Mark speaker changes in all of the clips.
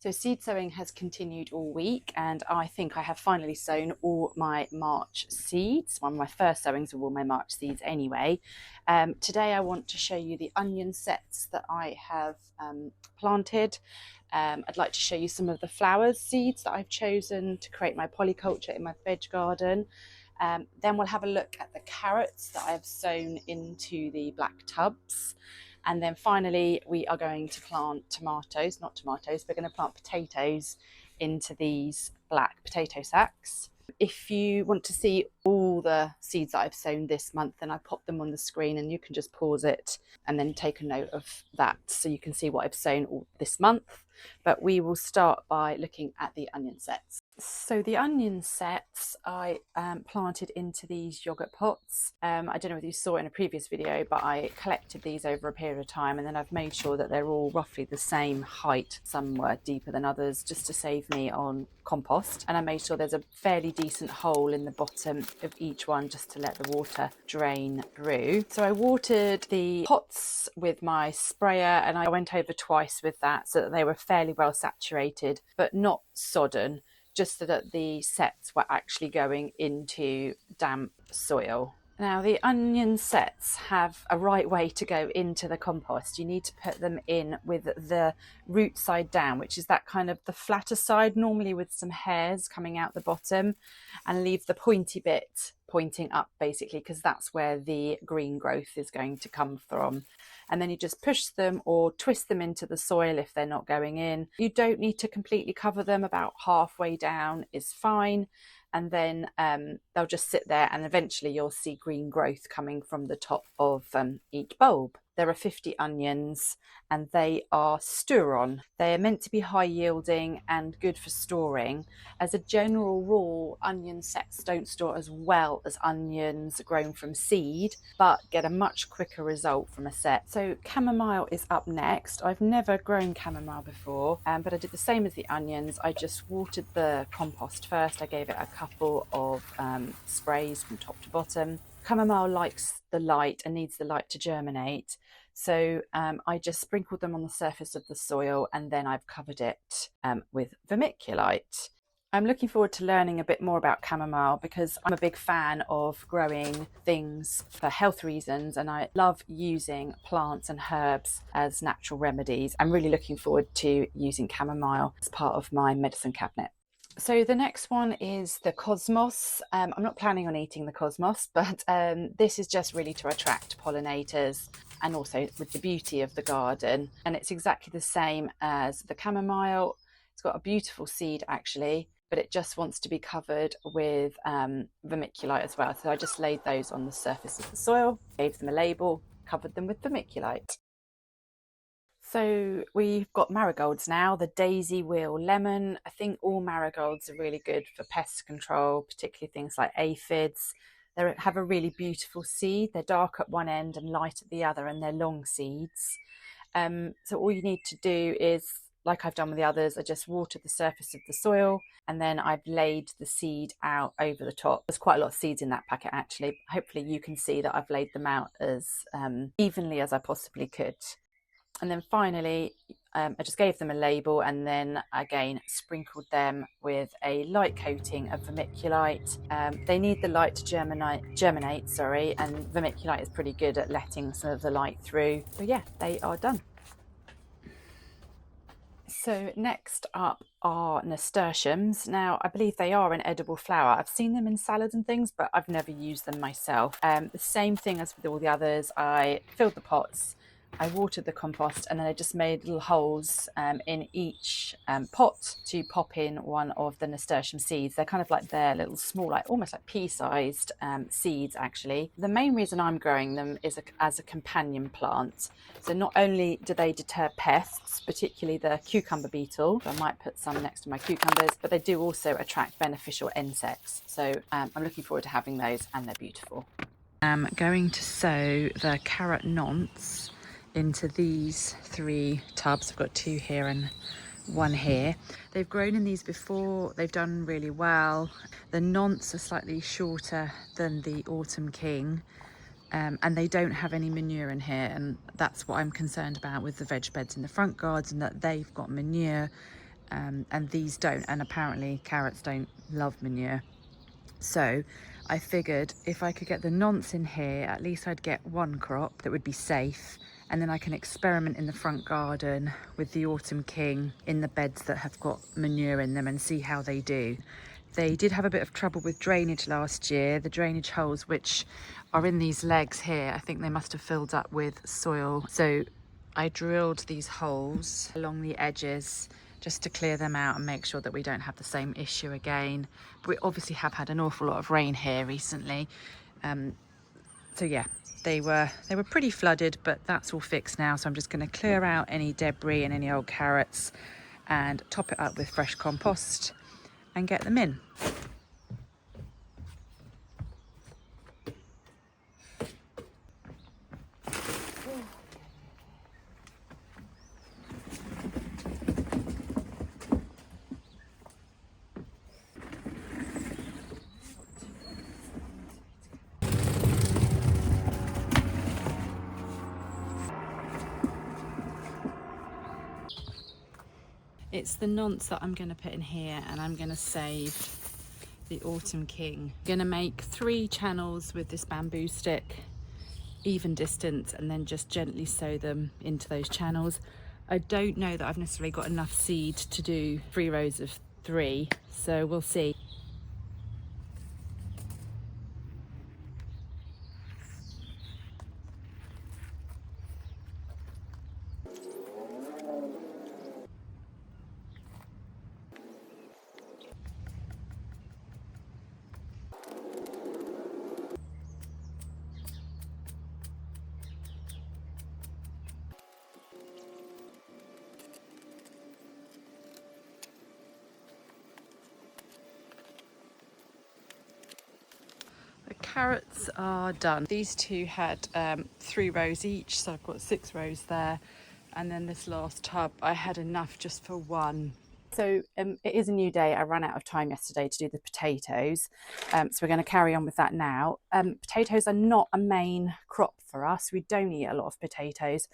Speaker 1: So seed sowing has continued all week, and I think I have finally sown all my March seeds. One of my first sowings of all my March seeds anyway. Today I want to show you the onion sets that I have planted. I'd like to show you some of the flowers seeds that I've chosen to create my polyculture in my veg garden. Then we'll have a look at the carrots that I've sown into the black tubs. And then finally, we are going to plant tomatoes, not tomatoes, we're going to plant potatoes into these black potato sacks. If you want to see all the seeds that I've sown this month, then I pop them on the screen and you can just pause it and then take a note of that so you can see what I've sown all this month. But we will start by looking at the onion sets. So the onion sets I planted into these yogurt pots. I don't know whether you saw it in a previous video, but I collected these over a period of time, and then I've made sure that they're all roughly the same height. Some were deeper than others just to save me on compost, and I made sure there's a fairly decent hole in the bottom of each one just to let the water drain through. So I watered the pots with my sprayer, and I went over twice with that so that they were fairly well saturated but not sodden, just so that the sets were actually going into damp soil. Now the onion sets have a right way to go into the compost. You need to put them in with the root side down, which is that kind of the flatter side, normally with some hairs coming out the bottom, and leave the pointy bit pointing up basically, because that's where the green growth is going to come from. And then you just push them or twist them into the soil if they're not going in. You don't need to completely cover them, about halfway down is fine. And then they'll just sit there, and eventually you'll see green growth coming from the top of each bulb. There are 50 onions and they are store-on. They are meant to be high yielding and good for storing. As a general rule, onion sets don't store as well as onions grown from seed, but get a much quicker result from a set. So chamomile is up next. I've never grown chamomile before, but I did the same as the onions. I just watered the compost first. I gave it a couple of sprays from top to bottom. Chamomile likes the light and needs the light to germinate. So I just sprinkled them on the surface of the soil, and then I've covered it with vermiculite. I'm looking forward to learning a bit more about chamomile because I'm a big fan of growing things for health reasons, and I love using plants and herbs as natural remedies. I'm really looking forward to using chamomile as part of my medicine cabinet. So the next one is the cosmos. I'm not planning on eating the cosmos, but this is just really to attract pollinators and also with the beauty of the garden. And it's exactly the same as the chamomile. It's got a beautiful seed actually, but it just wants to be covered with vermiculite as well. So I just laid those on the surface of the soil, gave them a label, covered them with vermiculite. So we've got marigolds now, the daisy wheel lemon. I think all marigolds are really good for pest control, particularly things like aphids. They have a really beautiful seed. They're dark at one end and light at the other, and they're long seeds. So all you need to do is, like I've done with the others, I just watered the surface of the soil, and then I've laid the seed out over the top. There's quite a lot of seeds in that packet actually. Hopefully you can see that I've laid them out as evenly as I possibly could. And then finally, I just gave them a label, and then again sprinkled them with a light coating of vermiculite. They need the light to germinate, and vermiculite is pretty good at letting some of the light through. So yeah, they are done. So next up are nasturtiums. Now, I believe they are an edible flower. I've seen them in salads and things, but I've never used them myself. The same thing as with all the others. I filled the pots, I watered the compost, and then I just made little holes in each pot to pop in one of the nasturtium seeds. They're kind of like their little small, like almost like pea-sized seeds actually. The main reason I'm growing them is as a companion plant. So not only do they deter pests, particularly the cucumber beetle, I might put some next to my cucumbers, but they do also attract beneficial insects. So I'm looking forward to having those, and they're beautiful. I'm going to sow the carrot nonce into these 3 tubs. I've got 2 here and 1 here. They've grown in these before, they've done really well. The nonce are slightly shorter than the autumn king, and they don't have any manure in here, and that's what I'm concerned about with the veg beds in the front garden, that they've got manure and these don't, and apparently carrots don't love manure. So I figured if I could get the nonce in here, at least I'd get one crop that would be safe, and then I can experiment in the front garden with the autumn king in the beds that have got manure in them and see how they do. They did have a bit of trouble with drainage last year. The drainage holes which are in these legs here, I think they must have filled up with soil. So I drilled these holes along the edges just to clear them out and make sure that we don't have the same issue again. We obviously have had an awful lot of rain here recently. So yeah, they were pretty flooded, but that's all fixed now. So I'm just going to clear out any debris and any old carrots and top it up with fresh compost and get them in. It's the nonce that I'm going to put in here, and I'm going to save the autumn king. I'm going to make 3 channels with this bamboo stick, even distance, and then just gently sow them into those channels. I don't know that I've necessarily got enough seed to do 3 rows of 3, so we'll see. The carrots are done. These 2 had 3 rows each, so I've got 6 rows there. And then this last tub, I had enough just for 1. So it is a new day. I ran out of time yesterday to do the potatoes. So we're going to carry on with that now. Potatoes are not a main crop for us. We don't eat a lot of potatoes.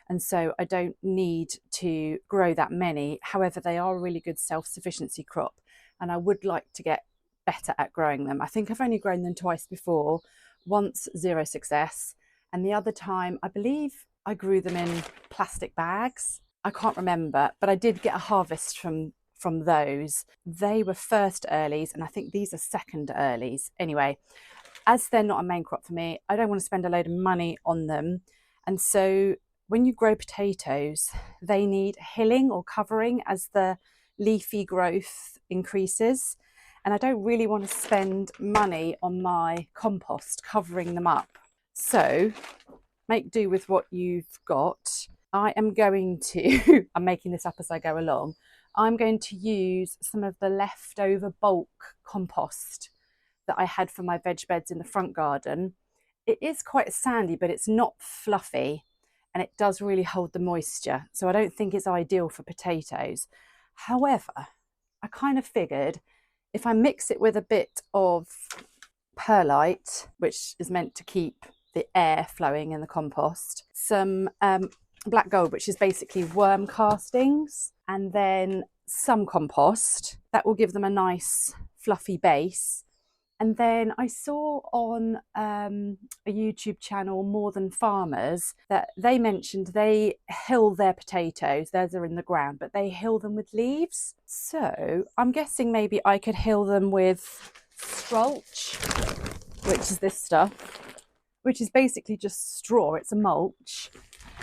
Speaker 1: And so I don't need to grow that many. However, they are a really good self-sufficiency crop. And I would like to get better at growing them. I think I've only grown them twice before, once 0 success, and the other time I believe I grew them in plastic bags. I can't remember, but I did get a harvest from those. They were first earlies, and I think these are second earlies. Anyway, as they're not a main crop for me, I don't want to spend a load of money on them. And so when you grow potatoes, they need hilling or covering as the leafy growth increases. And I don't really want to spend money on my compost covering them up. So make do with what you've got. I am going to, I'm making this up as I go along, I'm going to use some of the leftover bulk compost that I had for my veg beds in the front garden. It is quite sandy, but it's not fluffy, and it does really hold the moisture. So I don't think it's ideal for potatoes. However, I kind of figured if I mix it with a bit of perlite, which is meant to keep the air flowing in the compost, some black gold, which is basically worm castings, and then some compost, that will give them a nice fluffy base. And then I saw on a YouTube channel, More Than Farmers, that they mentioned they hill their potatoes. Theirs are in the ground, but they hill them with leaves. So I'm guessing maybe I could hill them with squelch, which is this stuff, which is basically just straw. It's a mulch,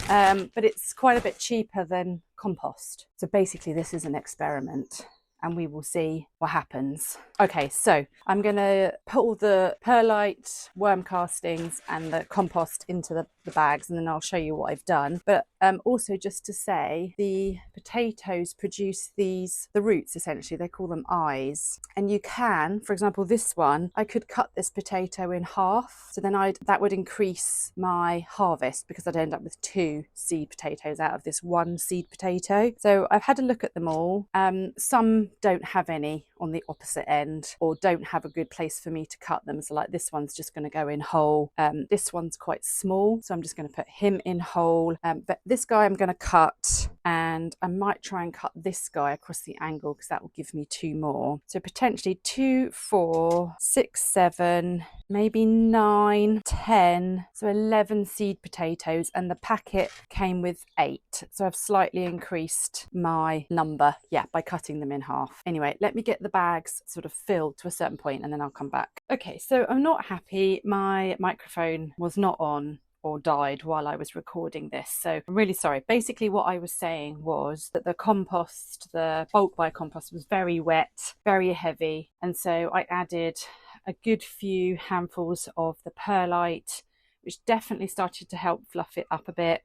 Speaker 1: but it's quite a bit cheaper than compost. So basically this is an experiment, and we will see what happens. Okay, so I'm going to put all the perlite, worm castings and the compost into the bags, and then I'll show you what I've done. But also just to say, the potatoes produce the roots, essentially. They call them eyes. And you can, for example, this one, I could cut this potato in half. So then that would increase my harvest, because I'd end up with 2 seed potatoes out of this 1 seed potato. So I've had a look at them all. Some don't have any on the opposite end, or don't have a good place for me to cut them. So like this one's just going to go in whole. This one's quite small, so I'm just going to put him in whole. But this guy I'm going to cut, and I might try and cut this guy across the angle because that will give me 2 more. So potentially 2, 4, 6, 7, maybe 9, 10, so 11 seed potatoes, and the packet came with 8. So I've slightly increased my number, yeah, by cutting them in half. Anyway, let me get the bags sort of filled to a certain point and then I'll come back. Okay, so I'm not happy. My microphone was not on or died while I was recording this, so I'm really sorry. Basically what I was saying was that the compost, the bulk biocompost, was very wet, very heavy, and so I added a good few handfuls of the perlite, which definitely started to help fluff it up a bit.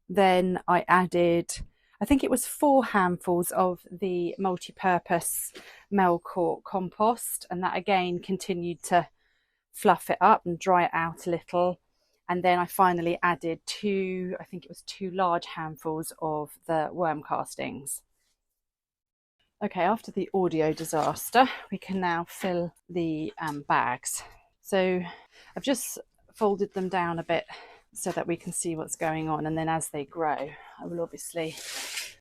Speaker 1: Then I added, I think it was 4 handfuls of the multi-purpose Melcourt compost, and that again continued to fluff it up and dry it out a little. And then I finally added 2, I think it was 2 large handfuls of the worm castings. Okay, after the audio disaster, we can now fill the bags. So I've just folded them down a bit so that we can see what's going on, and then as they grow I will obviously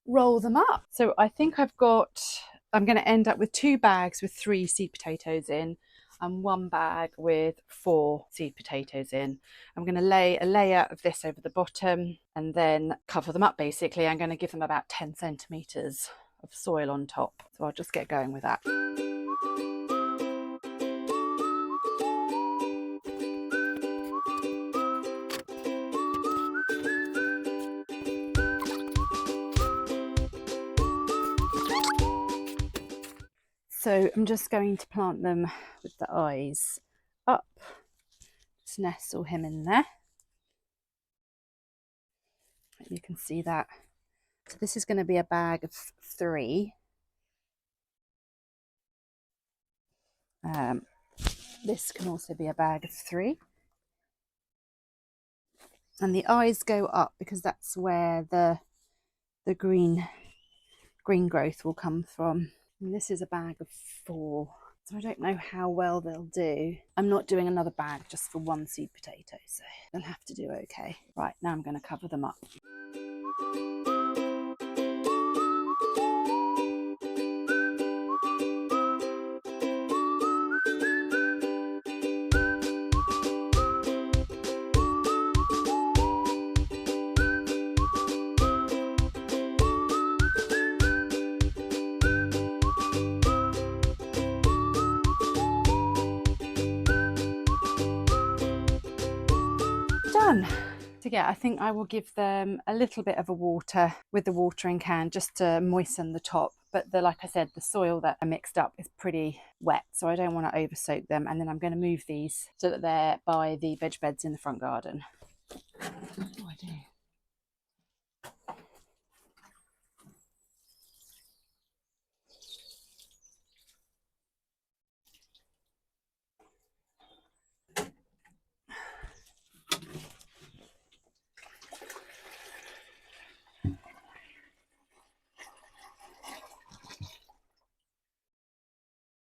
Speaker 1: roll them up. So I think I'm going to end up with 2 bags with 3 seed potatoes in and 1 bag with 4 seed potatoes in. I'm going to lay a layer of this over the bottom and then cover them up. Basically I'm going to give them about 10 centimeters of soil on top, so I'll just get going with that. So I'm just going to plant them with the eyes up, just nestle him in there. You can see that. So this is going to be a bag of 3. This can also be a bag of 3. And the eyes go up because that's where the green growth will come from. And this is a bag of 4. So I don't know how well they'll do. I'm not doing another bag just for 1 seed potato, so they'll have to do okay. Right, now I'm going to cover them up. Done. So yeah, I think I will give them a little bit of a water with the watering can just to moisten the top. But like I said, the soil that I mixed up is pretty wet, so I don't want to over soak them. And then I'm going to move these so that they're by the veg beds in the front garden. What do I do?